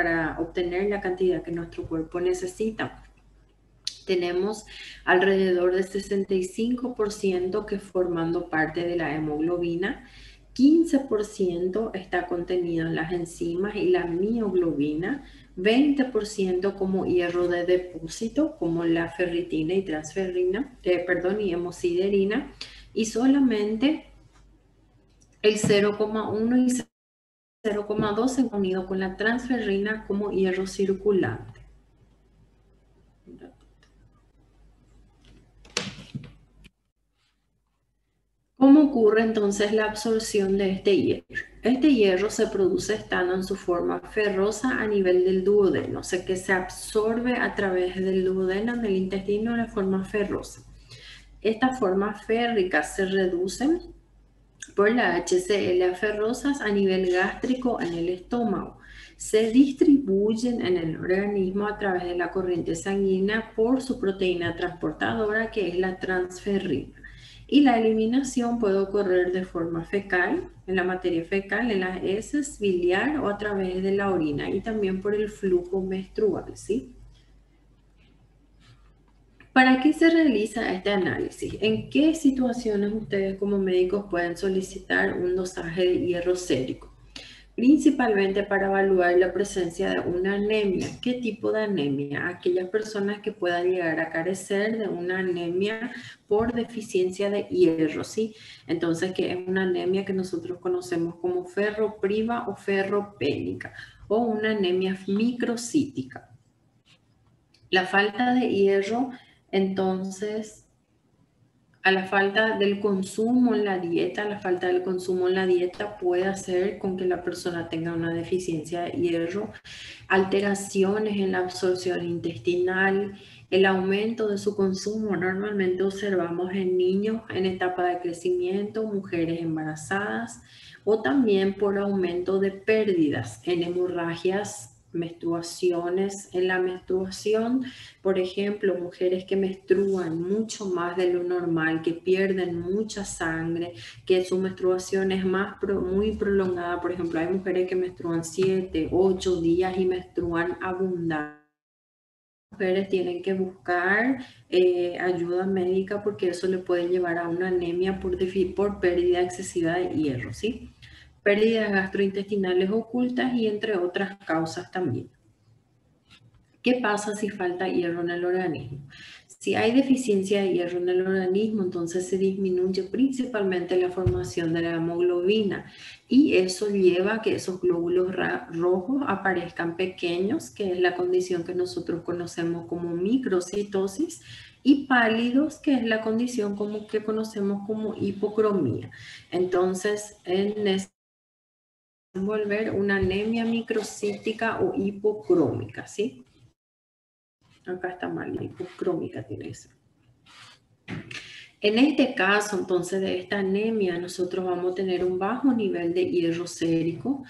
para obtener la cantidad que nuestro cuerpo necesita. Tenemos alrededor de 65% que formando parte de la hemoglobina, 15% está contenido en las enzimas y la mioglobina, 20% como hierro de depósito, como la ferritina y transferrina, y hemosiderina, y solamente el 0,1 y 0,2 se han unido con la transferrina como hierro circulante. ¿Cómo ocurre entonces la absorción de este hierro? Este hierro se produce estando en su forma ferrosa a nivel del duodeno, o sea que se absorbe a través del duodeno del intestino de forma ferrosa. Estas formas férricas se reducen por la HCl a ferrosas a nivel gástrico en el estómago. Se distribuyen en el organismo a través de la corriente sanguínea por su proteína transportadora, que es la transferrina. Y la eliminación puede ocurrir de forma fecal, en la materia fecal, en las heces, biliar o a través de la orina, y también por el flujo menstrual, ¿sí? ¿Para qué se realiza este análisis? ¿En qué situaciones ustedes como médicos pueden solicitar un dosaje de hierro sérico? Principalmente para evaluar la presencia de una anemia. ¿Qué tipo de anemia? Aquellas personas que puedan llegar a carecer de una anemia por deficiencia de hierro, ¿sí? Entonces, que es una anemia que nosotros conocemos como ferropriva o ferropénica, o una anemia microcítica. La falta de hierro, entonces, a la falta del consumo en la dieta, la falta del consumo en la dieta puede hacer con que la persona tenga una deficiencia de hierro, alteraciones en la absorción intestinal, el aumento de su consumo. Normalmente observamos en niños en etapa de crecimiento, mujeres embarazadas, o también por aumento de pérdidas en hemorragias, menstruaciones. En la menstruación, por ejemplo, mujeres que menstruan mucho más de lo normal, que pierden mucha sangre, que su menstruación es muy prolongada. Por ejemplo, hay mujeres que menstruan 7, 8 días y menstruan abundante. Mujeres tienen que buscar ayuda médica porque eso le puede llevar a una anemia por pérdida excesiva de hierro, ¿sí? Pérdidas gastrointestinales ocultas y entre otras causas también. ¿Qué pasa si falta hierro en el organismo? Si hay deficiencia de hierro en el organismo, entonces se disminuye principalmente la formación de la hemoglobina y eso lleva a que esos glóbulos rojos aparezcan pequeños, que es la condición que nosotros conocemos como microcitosis, y pálidos, que es la condición que conocemos como hipocromía. Entonces, volver una anemia microcítica o hipocrómica, ¿sí? Acá está mal, hipocrómica tiene eso. En este caso, entonces, de esta anemia, nosotros vamos a tener un bajo nivel de hierro sérico.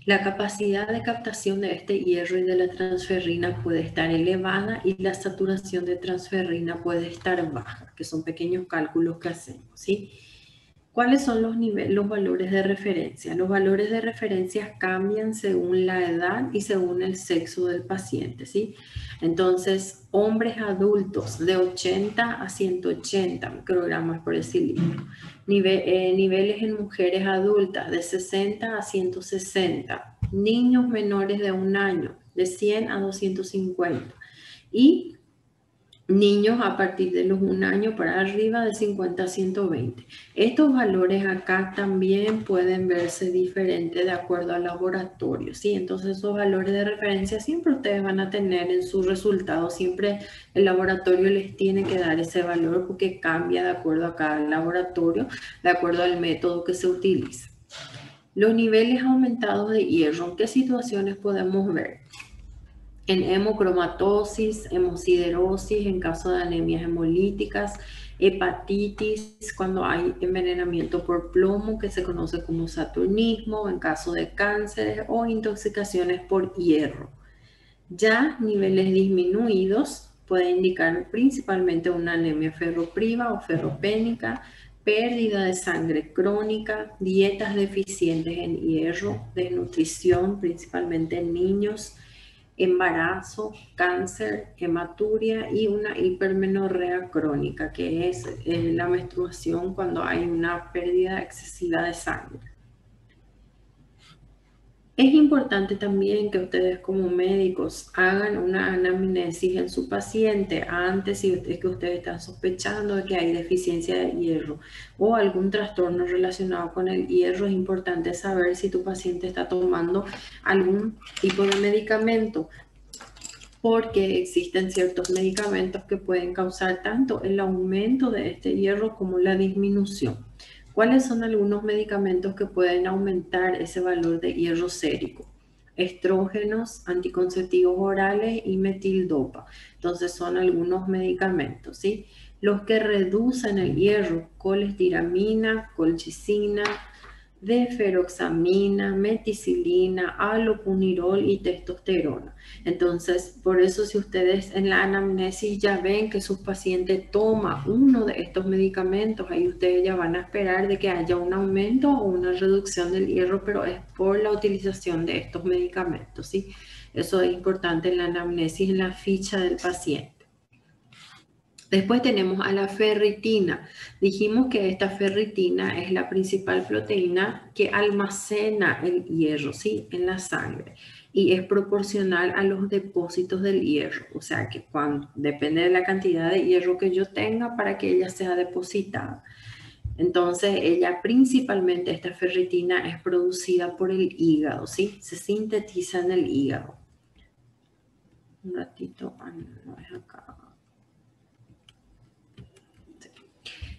La capacidad de captación de este hierro y de la transferrina puede estar elevada y la saturación de transferrina puede estar baja, que son pequeños cálculos que hacemos, ¿sí? ¿Cuáles son los valores de referencia? Los valores de referencia cambian según la edad y según el sexo del paciente, ¿sí? Entonces, hombres adultos de 80 a 180 microgramos por decilitro. Niveles en mujeres adultas de 60 a 160. Niños menores de 1 año de 100 a 250. Y niños a partir de los 1 año para arriba de 50 a 120. Estos valores acá también pueden verse diferentes de acuerdo al laboratorio, ¿sí? Entonces esos valores de referencia siempre ustedes van a tener en sus resultados, siempre el laboratorio les tiene que dar ese valor porque cambia de acuerdo a cada laboratorio, de acuerdo al método que se utiliza. Los niveles aumentados de hierro, ¿en qué situaciones podemos ver? En hemocromatosis, hemosiderosis, en caso de anemias hemolíticas, hepatitis, cuando hay envenenamiento por plomo, que se conoce como saturnismo, en caso de cánceres o intoxicaciones por hierro. Ya niveles disminuidos puede indicar principalmente una anemia ferropriva o ferropénica, pérdida de sangre crónica, dietas deficientes en hierro, desnutrición, principalmente en niños, embarazo, cáncer, hematuria y una hipermenorrea crónica, que es la menstruación cuando hay una pérdida excesiva de sangre. Es importante también que ustedes como médicos hagan una anamnesis en su paciente antes si es que ustedes están sospechando de que hay deficiencia de hierro o algún trastorno relacionado con el hierro. Es importante saber si tu paciente está tomando algún tipo de medicamento, porque existen ciertos medicamentos que pueden causar tanto el aumento de este hierro como la disminución. ¿Cuáles son algunos medicamentos que pueden aumentar ese valor de hierro sérico? Estrógenos, anticonceptivos orales y metildopa. Entonces son algunos medicamentos, ¿sí? Los que reducen el hierro: colestiramina, colchicina, deferoxamina, meticilina, alopunirol y testosterona. Entonces, por eso si ustedes en la anamnesis ya ven que su paciente toma uno de estos medicamentos, ahí ustedes ya van a esperar de que haya un aumento o una reducción del hierro, pero es por la utilización de estos medicamentos, ¿sí? Eso es importante en la anamnesis, en la ficha del paciente. Después tenemos a la ferritina. Dijimos que esta ferritina es la principal proteína que almacena el hierro, ¿sí?, en la sangre, y es proporcional a los depósitos del hierro. O sea que depende de la cantidad de hierro que yo tenga para que ella sea depositada. Entonces, principalmente esta ferritina es producida por el hígado, ¿sí? Se sintetiza en el hígado. Un ratito, no es acá.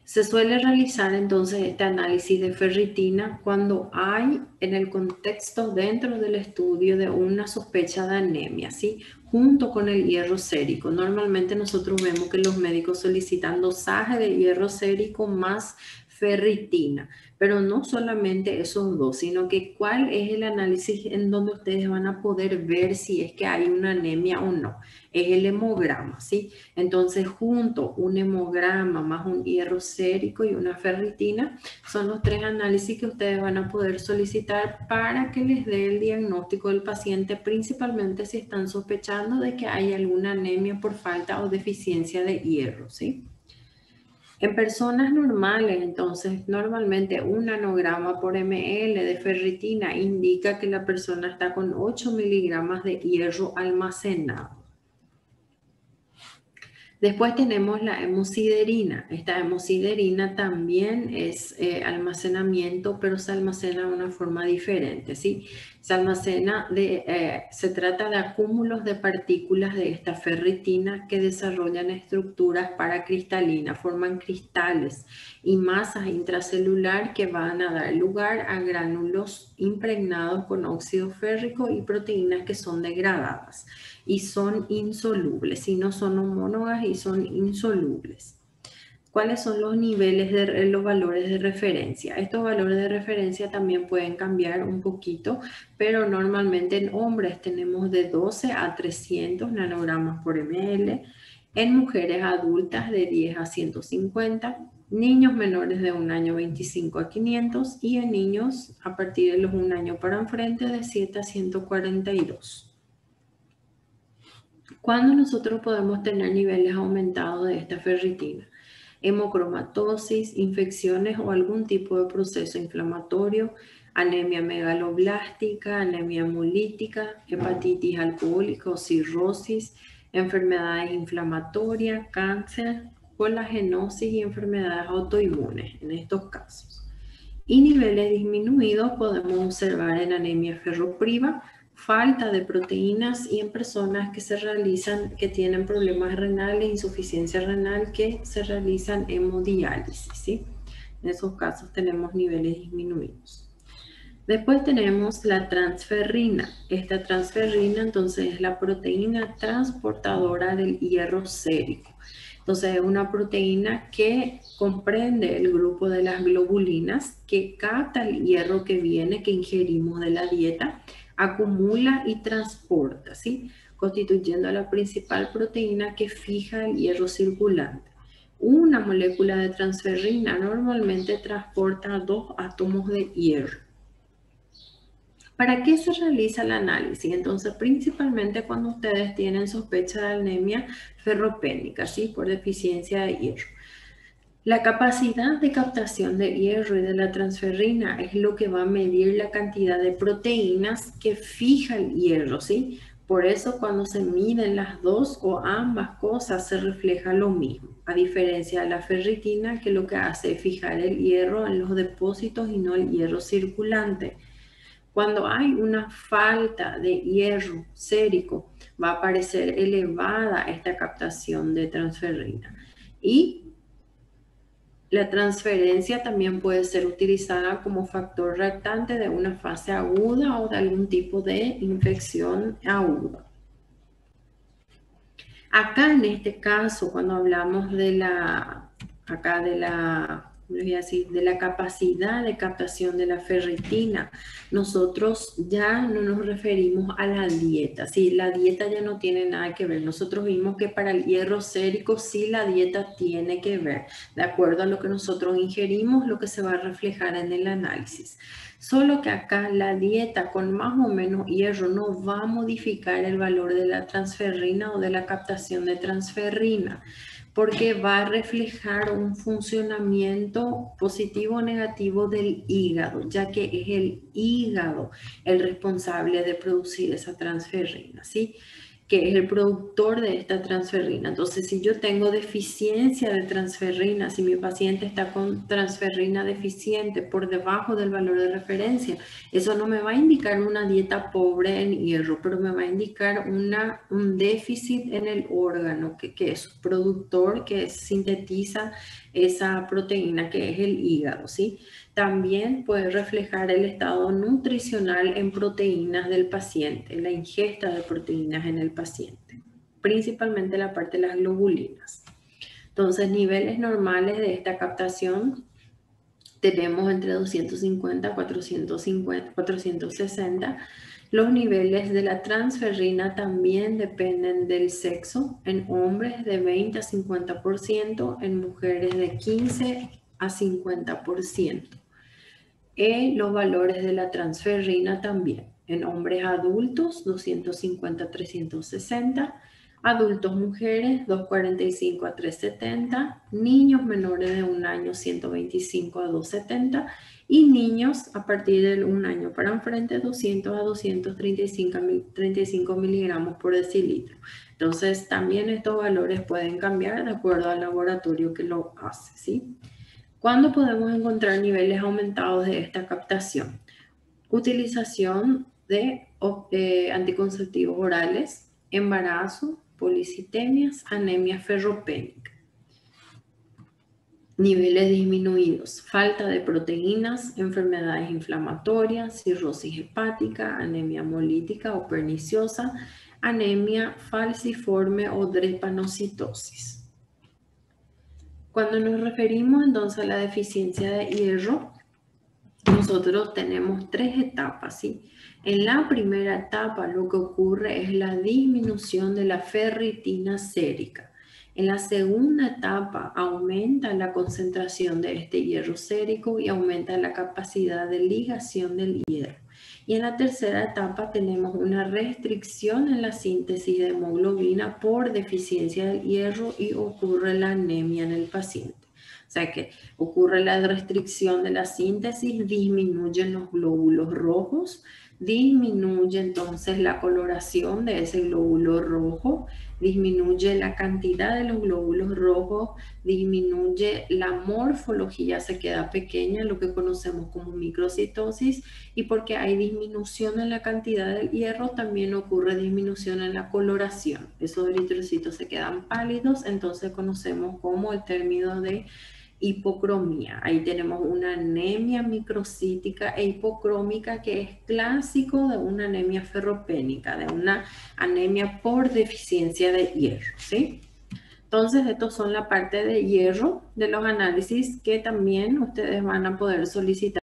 Se suele realizar entonces este análisis de ferritina cuando hay en el contexto dentro del estudio de una sospecha de anemia, ¿sí?, junto con el hierro sérico. Normalmente nosotros vemos que los médicos solicitan dosaje de hierro sérico más ferritina, pero no solamente esos dos, sino que cuál es el análisis en donde ustedes van a poder ver si es que hay una anemia o no. Es el hemograma, ¿sí? Entonces, junto un hemograma más un hierro sérico y una ferritina son los tres análisis que ustedes van a poder solicitar para que les dé el diagnóstico del paciente, principalmente si están sospechando de que hay alguna anemia por falta o deficiencia de hierro, ¿sí? En personas normales, entonces, normalmente un nanograma por ml de ferritina indica que la persona está con 8 miligramos de hierro almacenado. Después tenemos la hemosiderina. Esta hemosiderina también es almacenamiento, pero se almacena de una forma diferente, ¿sí? Se trata de acúmulos de partículas de esta ferritina que desarrollan estructuras paracristalinas, forman cristales y masas intracelular que van a dar lugar a gránulos impregnados con óxido férrico y proteínas que son degradadas y son insolubles, si no son homólogas y son insolubles. ¿Cuáles son los niveles de los valores de referencia? Estos valores de referencia también pueden cambiar un poquito, pero normalmente en hombres tenemos de 12 a 300 nanogramos por ml, en mujeres adultas de 10 a 150, niños menores de 1 año 25 a 500 y en niños a partir de los 1 año para enfrente de 7 a 142. ¿Cuándo nosotros podemos tener niveles aumentados de esta ferritina? Hemocromatosis, infecciones o algún tipo de proceso inflamatorio, anemia megaloblástica, anemia hemolítica, hepatitis alcohólica o cirrosis, enfermedades inflamatorias, cáncer, colagenosis y enfermedades autoinmunes en estos casos. Y niveles disminuidos podemos observar en anemia ferropriva, falta de proteínas y en personas que tienen problemas renales, insuficiencia renal, que se realizan hemodiálisis, ¿sí? En esos casos tenemos niveles disminuidos. Después tenemos la transferrina. Esta transferrina entonces es la proteína transportadora del hierro sérico. Entonces es una proteína que comprende el grupo de las globulinas, que capta el hierro que ingerimos de la dieta, acumula y transporta, ¿sí?, constituyendo la principal proteína que fija el hierro circulante. Una molécula de transferrina normalmente transporta 2 átomos de hierro. ¿Para qué se realiza el análisis? Entonces, principalmente cuando ustedes tienen sospecha de anemia ferropénica, ¿sí? Por deficiencia de hierro. La capacidad de captación de hierro y de la transferrina es lo que va a medir la cantidad de proteínas que fija el hierro, ¿sí? Por eso cuando se miden las dos o ambas cosas se refleja lo mismo, a diferencia de la ferritina que lo que hace es fijar el hierro en los depósitos y no el hierro circulante. Cuando hay una falta de hierro sérico, va a aparecer elevada esta captación de transferrina. Y la transferencia también puede ser utilizada como factor reactante de una fase aguda o de algún tipo de infección aguda. Acá en este caso, cuando hablamos de la capacidad de captación de la ferritina, nosotros ya no nos referimos a la dieta, ¿sí? La dieta ya no tiene nada que ver. Nosotros vimos que para el hierro sérico sí la dieta tiene que ver, de acuerdo a lo que nosotros ingerimos, lo que se va a reflejar en el análisis. Solo que acá la dieta con más o menos hierro no va a modificar el valor de la transferrina o de la captación de transferrina, porque va a reflejar un funcionamiento positivo o negativo del hígado, ya que es el hígado el responsable de producir esa transferrina, ¿sí? Que es el productor de esta transferrina. Entonces, si yo tengo deficiencia de transferrina, si mi paciente está con transferrina deficiente por debajo del valor de referencia, eso no me va a indicar una dieta pobre en hierro, pero me va a indicar un déficit en el órgano que es productor, que sintetiza esa proteína que es el hígado, ¿sí? También puede reflejar el estado nutricional en proteínas del paciente, la ingesta de proteínas en el paciente, principalmente la parte de las globulinas. Entonces, niveles normales de esta captación tenemos entre 250 a 460. Los niveles de la transferrina también dependen del sexo, en hombres de 20 a 50%, en mujeres de 15 a 50%. Los valores de la transferrina también. En hombres adultos, 250 a 360. Adultos mujeres, 245 a 370. Niños menores de 1 año, 125 a 270. Y niños a partir de 1 año para enfrente, 200 a 235 miligramos por decilitro. Entonces, también estos valores pueden cambiar de acuerdo al laboratorio que lo hace, ¿sí? ¿Cuándo podemos encontrar niveles aumentados de esta captación? Utilización de anticonceptivos orales, embarazo, policitemias, anemia ferropénica. Niveles disminuidos, falta de proteínas, enfermedades inflamatorias, cirrosis hepática, anemia hemolítica o perniciosa, anemia falciforme o drepanocitosis. Cuando nos referimos entonces a la deficiencia de hierro, nosotros tenemos 3 etapas, ¿sí? En la primera etapa lo que ocurre es la disminución de la ferritina sérica. En la segunda etapa aumenta la concentración de este hierro sérico y aumenta la capacidad de ligación del hierro. Y en la tercera etapa tenemos una restricción en la síntesis de hemoglobina por deficiencia de hierro y ocurre la anemia en el paciente. O sea que ocurre la restricción de la síntesis, disminuyen los glóbulos rojos, disminuye entonces la coloración de ese glóbulo rojo, disminuye la cantidad de los glóbulos rojos, disminuye la morfología, se queda pequeña, lo que conocemos como microcitosis, y porque hay disminución en la cantidad del hierro, también ocurre disminución en la coloración. Esos eritrocitos se quedan pálidos, entonces conocemos como el término de hipocromía. Ahí tenemos una anemia microcítica e hipocrómica que es clásico de una anemia ferropénica, de una anemia por deficiencia de hierro, ¿sí? Entonces, estos son la parte de hierro de los análisis que también ustedes van a poder solicitar.